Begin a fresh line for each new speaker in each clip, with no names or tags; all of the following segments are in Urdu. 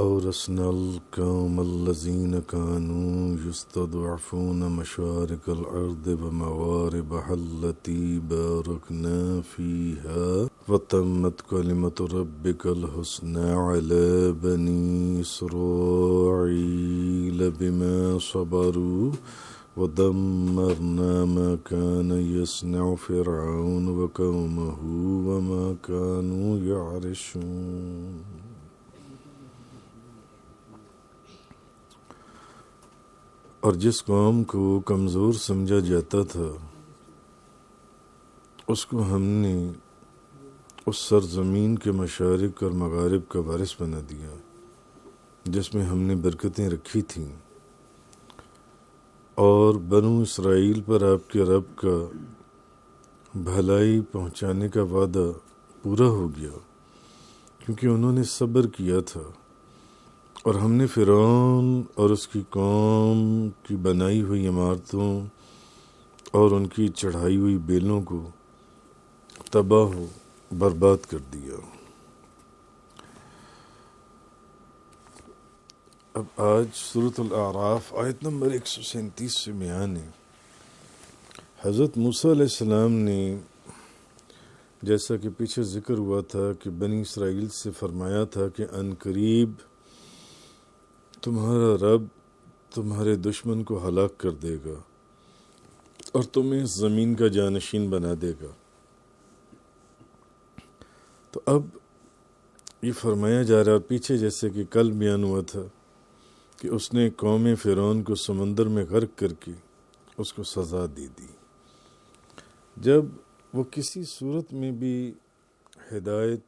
وأورثنا القوم الذين كانوا يستضعفون مشارق الأرض ومغاربها التي باركنا فيها وتمت كلمة ربك الحسنى على بني إسرائيل بما صبروا ودمرنا ما كان يصنع فرعون وقومه وما كانوا يعرشون۔ اور جس قوم کو کمزور سمجھا جاتا تھا اس کو ہم نے اس سرزمین کے مشارق اور مغارب کا وارث بنا دیا جس میں ہم نے برکتیں رکھی تھیں، اور بنو اسرائیل پر آپ کے رب کا بھلائی پہنچانے کا وعدہ پورا ہو گیا کیونکہ انہوں نے صبر کیا تھا، اور ہم نے فرعون اور اس کی قوم کی بنائی ہوئی عمارتوں اور ان کی چڑھائی ہوئی بیلوں کو تباہ و برباد کر دیا۔ اب آج سورۃ الاعراف آیت نمبر 137 سے بیان ہے۔ حضرت موسیٰ علیہ السلام نے جیسا کہ پیچھے ذکر ہوا تھا کہ بنی اسرائیل سے فرمایا تھا کہ ان قریب تمہارا رب تمہارے دشمن کو ہلاک کر دے گا اور تمہیں اس زمین کا جانشین بنا دے گا۔ تو اب یہ فرمایا جا رہا ہے، پیچھے جیسے کہ کل بیان ہوا تھا کہ اس نے قوم فرعون کو سمندر میں غرق کر کے اس کو سزا دے دی۔ جب وہ کسی صورت میں بھی ہدایت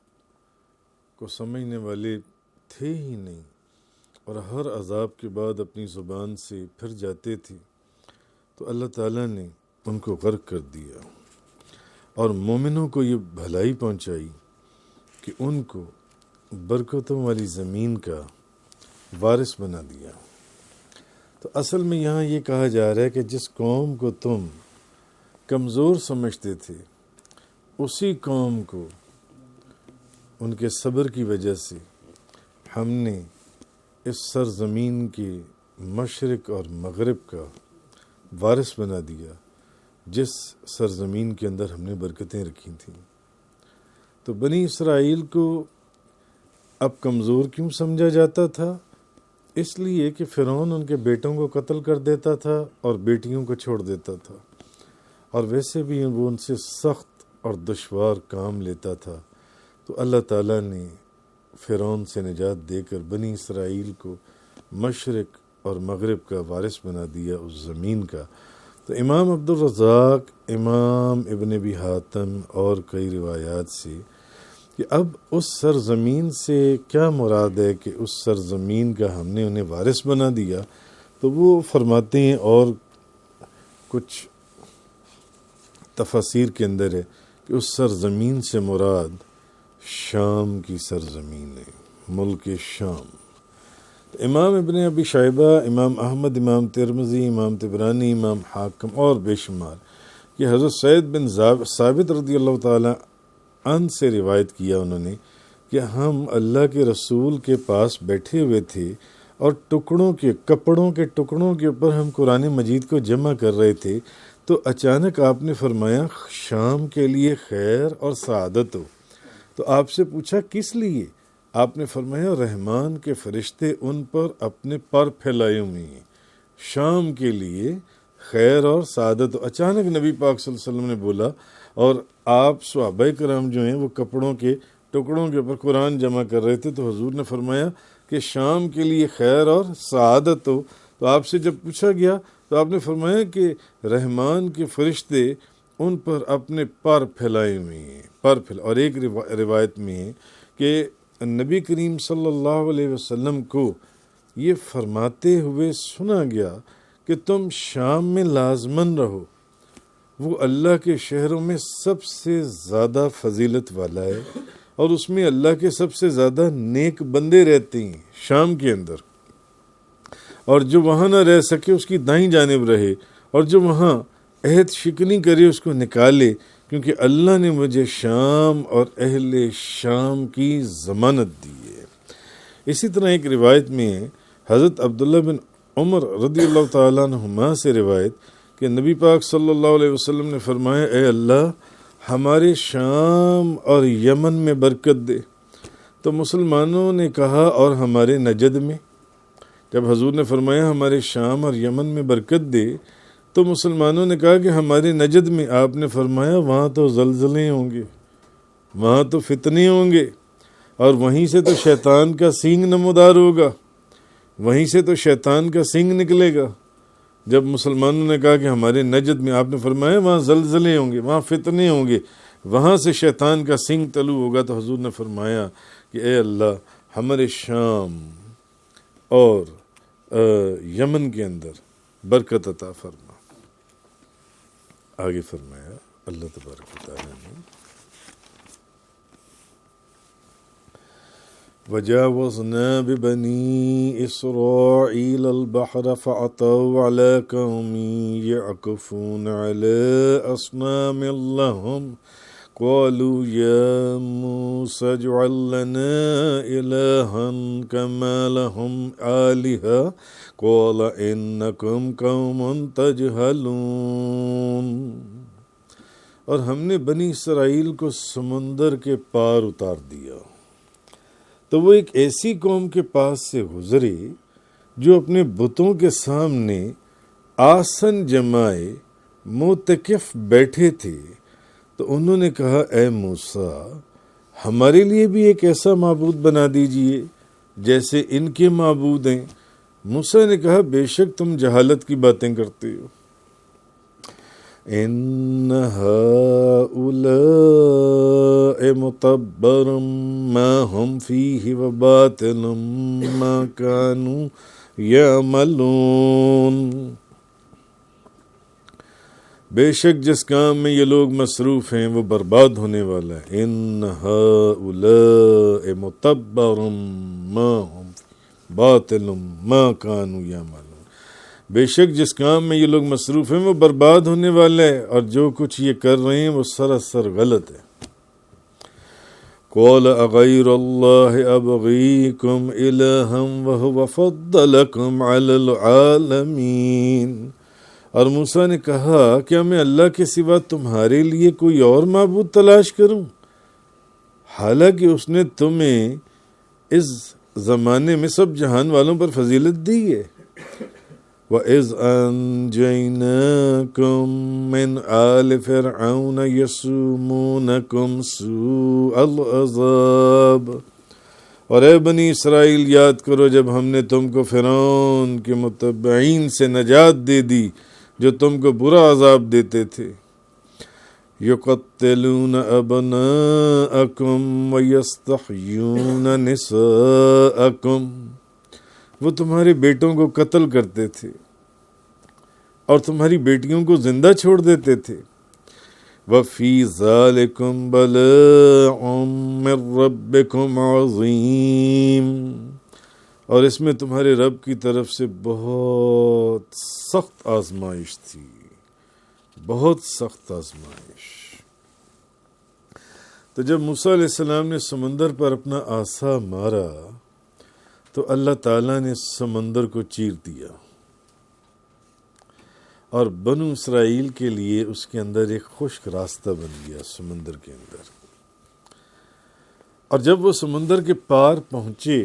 کو سمجھنے والے تھے ہی نہیں اور ہر عذاب کے بعد اپنی زبان سے پھر جاتے تھے، تو اللہ تعالیٰ نے ان کو غرق کر دیا اور مومنوں کو یہ بھلائی پہنچائی کہ ان کو برکتوں والی زمین کا وارث بنا دیا۔ تو اصل میں یہاں یہ کہا جا رہا ہے کہ جس قوم کو تم کمزور سمجھتے تھے اسی قوم کو ان کے صبر کی وجہ سے ہم نے اس سرزمین کے مشرق اور مغرب کا وارث بنا دیا جس سرزمین کے اندر ہم نے برکتیں رکھی تھیں۔ تو بنی اسرائیل کو اب کمزور کیوں سمجھا جاتا تھا؟ اس لیے کہ فرعون ان کے بیٹوں کو قتل کر دیتا تھا اور بیٹیوں کو چھوڑ دیتا تھا، اور ویسے بھی وہ ان سے سخت اور دشوار کام لیتا تھا۔ تو اللہ تعالیٰ نے فرعون سے نجات دے کر بنی اسرائیل کو مشرق اور مغرب کا وارث بنا دیا اس زمین کا۔ تو امام عبدالرزاق، امام ابن ابی حاتم اور کئی روایات سے کہ اب اس سرزمین سے کیا مراد ہے کہ اس سرزمین کا ہم نے انہیں وارث بنا دیا، تو وہ فرماتے ہیں اور کچھ تفاسیر کے اندر ہے کہ اس سرزمین سے مراد شام کی سرزمین ہے، ملک شام۔ امام ابن ابی شیبہ، امام احمد، امام ترمذی، امام طبرانی، امام حاکم اور بے شمار یہ حضرت سعید بن ثابت رضی اللہ تعالی عنہ سے روایت کیا انہوں نے کہ ہم اللہ کے رسول کے پاس بیٹھے ہوئے تھے اور کپڑوں کے ٹکڑوں کے اوپر ہم قرآن مجید کو جمع کر رہے تھے، تو اچانک آپ نے فرمایا شام کے لیے خیر اور سعادت ہو۔ تو آپ سے پوچھا کس لیے؟ آپ نے فرمایا رحمان کے فرشتے ان پر اپنے پر پھیلائے ہوئے ہیں، شام کے لیے خیر اور سعادت ہو۔ اچانک نبی پاک صلی اللہ علیہ وسلم نے بولا، اور آپ صحابہ کرام جو ہیں وہ کپڑوں کے ٹکڑوں کے اوپر قرآن جمع کر رہے تھے، تو حضور نے فرمایا کہ شام کے لیے خیر اور سعادت ہو۔ تو آپ سے جب پوچھا گیا تو آپ نے فرمایا کہ رحمان کے فرشتے ان پر اپنے پر پھیلائے ہوئے ہیں، اور ایک روایت میں ہے کہ نبی کریم صلی اللہ علیہ وسلم کو یہ فرماتے ہوئے سنا گیا کہ تم شام میں لازماً رہو، وہ اللہ کے شہروں میں سب سے زیادہ فضیلت والا ہے، اور اس میں اللہ کے سب سے زیادہ نیک بندے رہتے ہیں شام کے اندر، اور جو وہاں نہ رہ سکے اس کی دائیں جانب رہے، اور جو وہاں عہد شکنی کرے اس کو نکالے، کیونکہ اللہ نے مجھے شام اور اہل شام کی ضمانت دی ہے۔ اسی طرح ایک روایت میں ہے حضرت عبداللہ بن عمر رضی اللہ تعالیٰ عنہما سے روایت کہ نبی پاک صلی اللہ علیہ وسلم نے فرمایا اے اللہ ہمارے شام اور یمن میں برکت دے. تو مسلمانوں نے کہا اور ہمارے نجد میں. جب حضور نے فرمایا ہمارے شام اور یمن میں برکت دے تو مسلمانوں نے کہا کہ ہمارے نجد میں. آپ نے فرمایا وہاں تو زلزلے ہوں گے, وہاں تو فتنے ہوں گے, اور وہیں سے تو شیطان کا سینگ نمودار ہوگا, وہیں سے تو شیطان کا سینگ نکلے گا. جب مسلمانوں نے کہا کہ ہمارے نجد میں, آپ نے فرمایا وہاں زلزلے ہوں گے, وہاں فتنے ہوں گے, وہاں سے شیطان کا سینگ طلوع ہوگا. تو حضور نے فرمایا کہ اے اللہ ہمارے شام اور یمن کے اندر برکت عطا فرما. آگے فرمایا اللہ تبارک و تعالیٰ نے وجاوزنا ببني إسرائيل البحر فعتوا على قوم يعكفون على أصنام لهم قالوا يا موسى اجعل لنا إلها كما لهم آلهة قال إنكم قوم تجهلون. اور ہم نے بنی اسرائیل کو سمندر کے پار اتار دیا تو وہ ایک ایسی قوم کے پاس سے گزرے جو اپنے بتوں کے سامنے آسن جمائے معتکف بیٹھے تھے. تو انہوں نے کہا اے موسیٰ ہمارے لیے بھی ایک ایسا معبود بنا دیجئے جیسے ان کے معبود ہیں. موسیٰ نے کہا بے شک تم جہالت کی باتیں کرتے ہو. ان هؤلاء متبر ما هم فيه وباطل ما كانوا يعملون. بے شک جس کام میں یہ لوگ مصروف ہیں وہ برباد ہونے والا ہے. ان هؤلاء متبر ما هم باطل ما كانوا يعملون. بے شک جس کام میں یہ لوگ مصروف ہیں وہ برباد ہونے والا ہے اور جو کچھ یہ کر رہے ہیں وہ سراسر غلط ہے. قال اغیر اللہ ابغیکم الہا وہو فضلکم علی العالمین. اور موسیٰ نے کہا کیا میں اللہ کے سوا تمہارے لیے کوئی اور معبود تلاش کروں حالانکہ اس نے تمہیں اس زمانے میں سب جہان والوں پر فضیلت دی ہے. وَإِذْ أَنْجَيْنَاكُمْ مِنْ آلِ فِرْعَوْنَ يَسُومُونَكُمْ سُوءَ الْعَذَابِ. اور اے بنی اسرائیل یاد کرو جب ہم نے تم کو فرعون کے متبعین سے نجات دے دی جو تم کو برا عذاب دیتے تھے. يُقَتِّلُونَ أَبْنَاءَكُمْ وَيَسْتَحْيُونَ نِسَاءَكُمْ. وہ تمہارے بیٹوں کو قتل کرتے تھے اور تمہاری بیٹیوں کو زندہ چھوڑ دیتے تھے. وَفِي ذَلِكُمْ بَلَاءٌ مِّن رَّبِّكُمْ عَظِيمٌ. اور اس میں تمہارے رب کی طرف سے بہت سخت آزمائش تھی, بہت سخت آزمائش. تو جب موسیٰ علیہ السلام نے سمندر پر اپنا عصا مارا تو اللہ تعالیٰ نے سمندر کو چیر دیا اور بنو اسرائیل کے لیے اس کے اندر ایک خشک راستہ بن گیا سمندر کے اندر. اور جب وہ سمندر کے پار پہنچے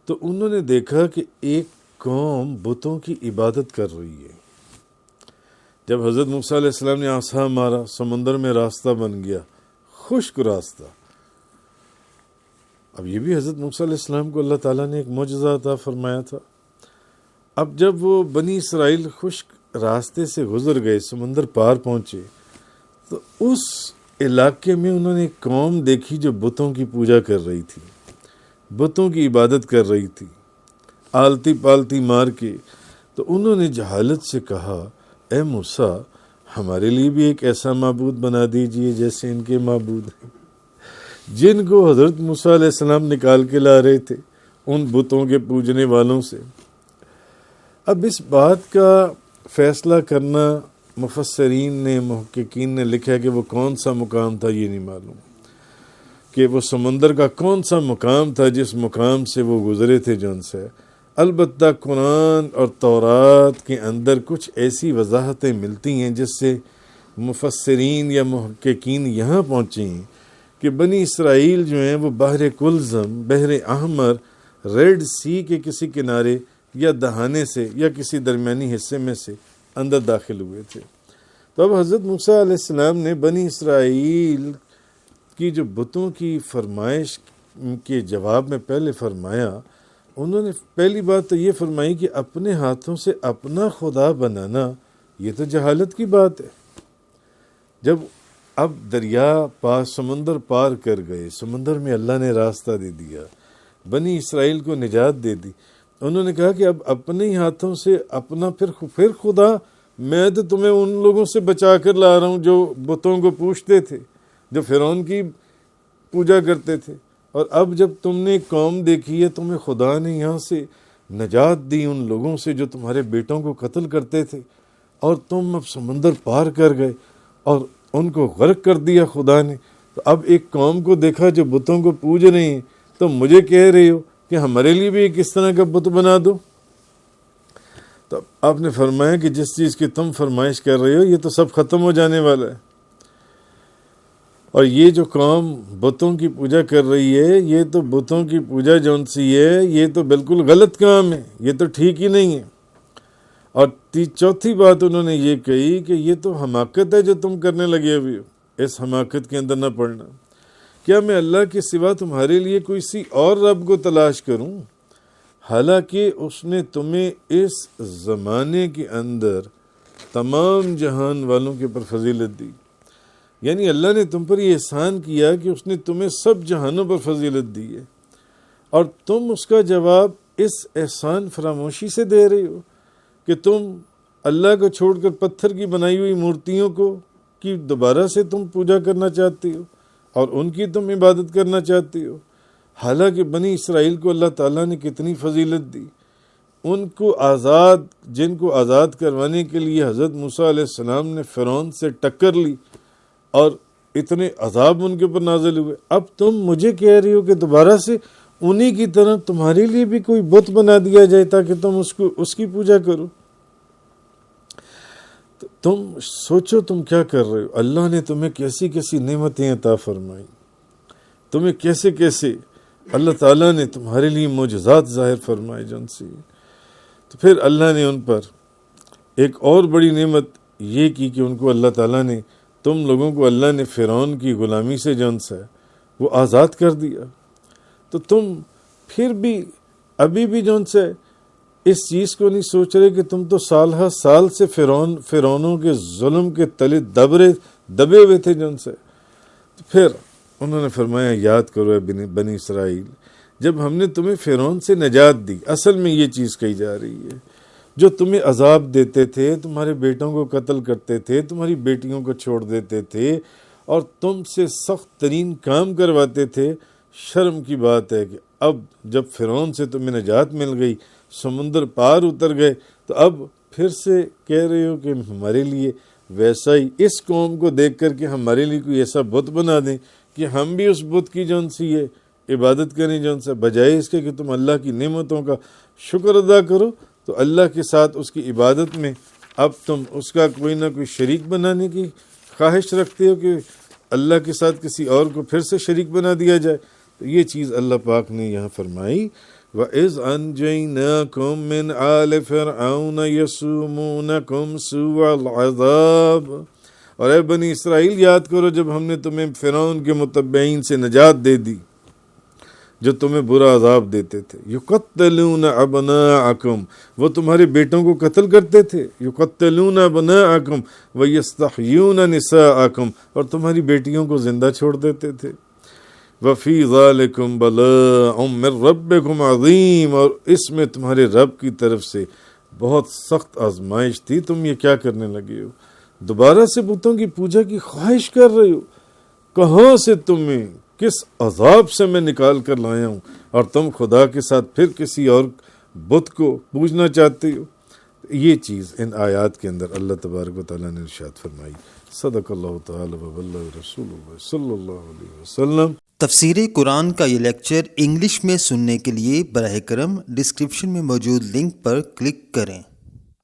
تو انہوں نے دیکھا کہ ایک قوم بتوں کی عبادت کر رہی ہے. جب حضرت موسیٰ علیہ السلام نے عصا مارا سمندر میں راستہ بن گیا, خشک راستہ. اب یہ بھی حضرت موسیٰ علیہ السلام کو اللہ تعالیٰ نے ایک معجزہ عطا فرمایا تھا. اب جب وہ بنی اسرائیل خشک راستے سے گزر گئے, سمندر پار پہنچے, تو اس علاقے میں انہوں نے ایک قوم دیکھی جو بتوں کی پوجا کر رہی تھی, بتوں کی عبادت کر رہی تھی, آلتی پالتی مار کے. تو انہوں نے جہالت سے کہا اے موسیٰ ہمارے لیے بھی ایک ایسا معبود بنا دیجئے جیسے ان کے معبود ہیں, جن کو حضرت موسیٰ علیہ السلام نکال کے لا رہے تھے ان بتوں کے پوجنے والوں سے. اب اس بات کا فیصلہ کرنا مفسرین نے, محققین نے لکھا کہ وہ کون سا مقام تھا یہ نہیں معلوم, کہ وہ سمندر کا کون سا مقام تھا جس مقام سے وہ گزرے تھے جن سے. البتہ قرآن اور تورات کے اندر کچھ ایسی وضاحتیں ملتی ہیں جس سے مفسرین یا محققین یہاں پہنچے ہیں کہ بنی اسرائیل جو ہیں وہ بحر کلزم، بحر احمر، ریڈ سی کے کسی کنارے یا دہانے سے یا کسی درمیانی حصے میں سے اندر داخل ہوئے تھے. تو اب حضرت موسیٰ علیہ السلام نے بنی اسرائیل کی جو بتوں کی فرمائش کے جواب میں پہلے فرمایا، انہوں نے پہلی بات تو یہ فرمائی کہ اپنے ہاتھوں سے اپنا خدا بنانا یہ تو جہالت کی بات ہے. جب اب دریا پار سمندر پار کر گئے، سمندر میں اللہ نے راستہ دے دیا، بنی اسرائیل کو نجات دے دی، انہوں نے کہا کہ اب اپنے ہی ہاتھوں سے اپنا پھر خدا، میں تو تمہیں ان لوگوں سے بچا کر لا رہا ہوں جو بتوں کو پوجتے تھے، جو فرعون کی پوجا کرتے تھے، اور اب جب تم نے قوم دیکھی ہے، تمہیں خدا نے یہاں سے نجات دی ان لوگوں سے جو تمہارے بیٹوں کو قتل کرتے تھے، اور تم اب سمندر پار کر گئے اور ان کو غرق کر دیا خدا نے. تو اب ایک قوم کو دیکھا جو بتوں کو پوج رہے ہیں، تو مجھے کہہ رہے ہو کہ ہمارے لیے بھی ایک اس طرح کا بت بنا دو. تو آپ نے فرمایا کہ جس چیز کی تم فرمائش کر رہے ہو یہ تو سب ختم ہو جانے والا ہے، اور یہ جو قوم بتوں کی پوجا کر رہی ہے، یہ تو بتوں کی پوجا جون سی ہے، یہ تو بالکل غلط کام ہے، یہ تو ٹھیک ہی نہیں ہے. اور چوتھی بات انہوں نے یہ کہی کہ یہ تو حماقت ہے جو تم کرنے لگے ہوئے ہو، اس حماقت کے اندر نہ پڑنا. کیا میں اللہ کے سوا تمہارے لیے کوئی سی اور رب کو تلاش کروں، حالانکہ اس نے تمہیں اس زمانے کے اندر تمام جہان والوں کے پر فضیلت دی. یعنی اللہ نے تم پر یہ احسان کیا کہ اس نے تمہیں سب جہانوں پر فضیلت دی ہے، اور تم اس کا جواب اس احسان فراموشی سے دے رہے ہو کہ تم اللہ کو چھوڑ کر پتھر کی بنائی ہوئی مورتیوں کو کی دوبارہ سے تم پوجا کرنا چاہتے ہو اور ان کی تم عبادت کرنا چاہتے ہو. حالانکہ بنی اسرائیل کو اللہ تعالیٰ نے کتنی فضیلت دی. ان کو جن کو آزاد کروانے کے لیے حضرت موسیٰ علیہ السلام نے فرعون سے ٹکر لی اور اتنے عذاب ان کے اوپر نازل ہوئے، اب تم مجھے کہہ رہی ہو کہ دوبارہ سے انہی کی طرح تمہارے لیے بھی کوئی بت بنا دیا جائے تاکہ تم اس کی پوجا کرو. تم سوچو تم کیا کر رہے ہو. اللہ نے تمہیں کیسی کیسی نعمتیں عطا فرمائی، تمہیں کیسے کیسے اللہ تعالیٰ نے تمہارے لیے معجزات ظاہر فرمائے جن سے. تو پھر اللہ نے ان پر ایک اور بڑی نعمت یہ کی کہ ان کو اللہ تعالیٰ نے، تم لوگوں کو اللہ نے فرعون کی غلامی سے جن سے وہ آزاد کر دیا. تو تم پھر بھی ابھی بھی جن سے اس چیز کو نہیں سوچ رہے کہ تم تو سال ہر سال سے فرعونوں کے ظلم کے تلے دبے ہوئے تھے جن سے. تو پھر انہوں نے فرمایا یاد کرو اے بنی اسرائیل، جب ہم نے تمہیں فرعون سے نجات دی، اصل میں یہ چیز کہی جا رہی ہے، جو تمہیں عذاب دیتے تھے، تمہارے بیٹوں کو قتل کرتے تھے، تمہاری بیٹیوں کو چھوڑ دیتے تھے اور تم سے سخت ترین کام کرواتے تھے. شرم کی بات ہے کہ اب جب فرعون سے تمہیں نجات مل گئی، سمندر پار اتر گئے، تو اب پھر سے کہہ رہے ہو کہ ہمارے لیے ویسا ہی، اس قوم کو دیکھ کر کے ہمارے لیے کوئی ایسا بت بنا دیں کہ ہم بھی اس بت کی جون سی ہے عبادت کریں، جون سا بجائے اس کے کہ تم اللہ کی نعمتوں کا شکر ادا کرو. تو اللہ کے ساتھ اس کی عبادت میں اب تم اس کا کوئی نہ کوئی شریک بنانے کی خواہش رکھتے ہو کہ اللہ کے ساتھ کسی اور کو پھر سے شریک بنا دیا جائے. تو یہ چیز اللہ پاک نے یہاں فرمائی، وَإِذْ أَنْجَيْنَاكُمْ مِنْ آلِ فِرْعَوْنَ يَسُومُونَكُمْ سُوءَ الْعَذَابِ. اور اے بنی اسرائیل یاد کرو جب ہم نے تمہیں فرعون کے متبعین سے نجات دے دی جو تمہیں برا عذاب دیتے تھے. یقتلون ابناءکم، وہ تمہارے بیٹوں کو قتل کرتے تھے. یقتلون ابناءکم ویستحیون نساءکم، اور تمہاری بیٹیوں کو زندہ چھوڑ دیتے تھے. وفی ذالکم بلاء من ربکم عظیم، اور اس میں تمہارے رب کی طرف سے بہت سخت آزمائش تھی. تم یہ کیا کرنے لگے ہو؟ دوبارہ سے بتوں کی پوجا کی خواہش کر رہے ہو. کہاں سے تمہیں کس عذاب سے میں نکال کر لایا ہوں اور تم خدا کے ساتھ پھر کسی اور بت کو پوجنا چاہتے ہو. یہ چیز ان آیات کے اندر اللہ تبارک و تعالیٰ نے ارشاد فرمائی. صدق اللہ تعالی و بلغ رسول اللہ صلی اللہ علیہ وسلم.
تفسیر قرآن کا یہ لیکچر انگلش میں سننے کے لیے براہ کرم ڈسکرپشن میں موجود لنک پر کلک کریں۔